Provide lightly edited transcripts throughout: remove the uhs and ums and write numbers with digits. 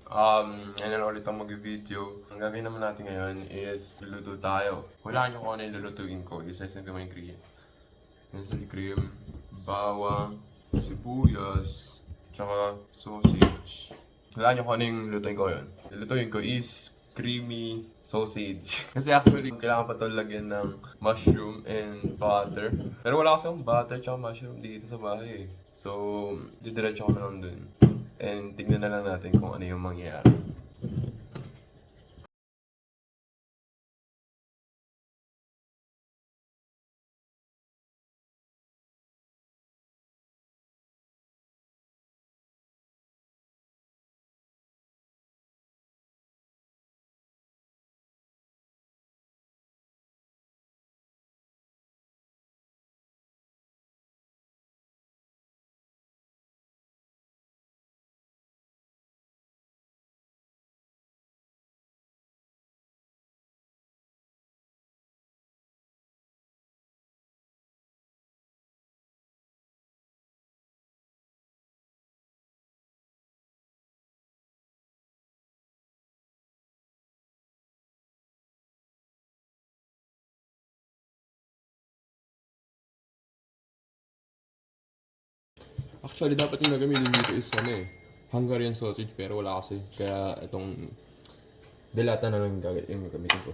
Ngayon ulit ang mag-video. Ang gagawin naman natin ngayon is luluto tayo. Hulaan nyo kung ano yung lulutuin ko. Isa-isa ko yung cream. Isa cream, bawang, sibuyas, tsaka sausage. Hulaan nyo kung ano yung lulutuin ko yun. Lulutuin ko is creamy sausage. Kasi actually, kailangan pa ito lagyan ng mushroom and butter. Pero wala kasi akong butter tsaka mushroom dito sa bahay eh. So, didiretso ko na lang dun. And tignan na lang natin kung ano yung mangyayari. Actually, dapat yung nagamitin dito is Hungarian sausage pero wala kasi. Kaya itong delata na lang yung gagamitin ko.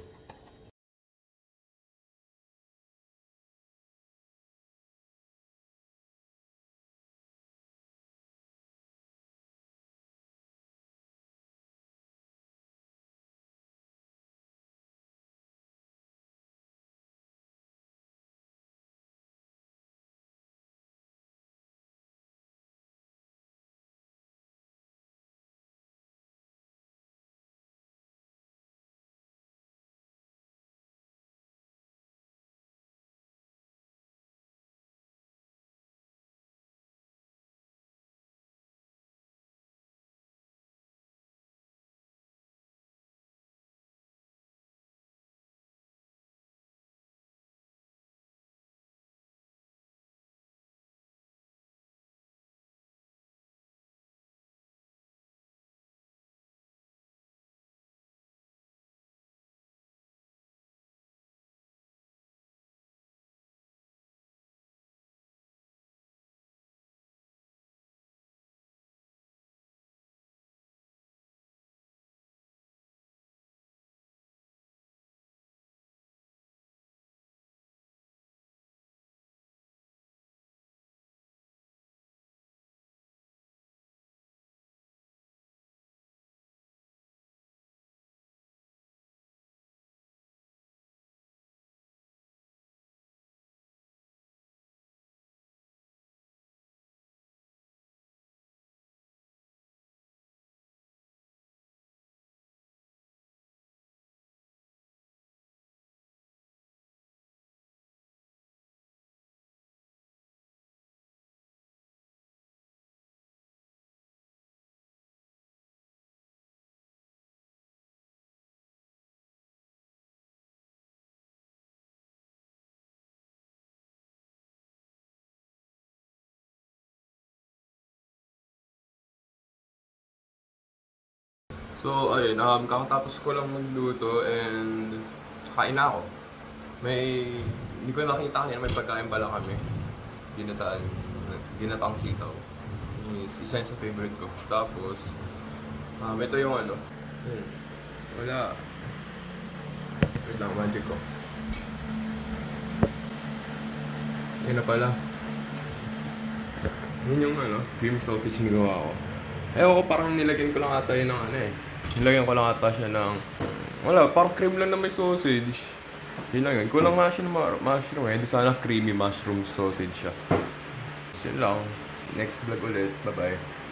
So, ayun, kakatapos ko lang magluto and kain na ako. Hindi ko nakita kanina, may pagkain pala kami. Ginataan, ginataang sitaw. Isa yun sa favorite ko. Tapos, ito yung wala. Wait lang, magic ko. Yun na pala. Yun yung cream sausage na gawa ko. Ewan ko, parang nilagyan ko lang ata yun ng Nilagyan ko lang ata siya ng... Wala, parang cream lang na may sausage. Yun lang yun. Kulang nga siya ng mushroom eh. Di sana creamy mushroom sausage siya. So yun lang. Next vlog ulit. Bye-bye.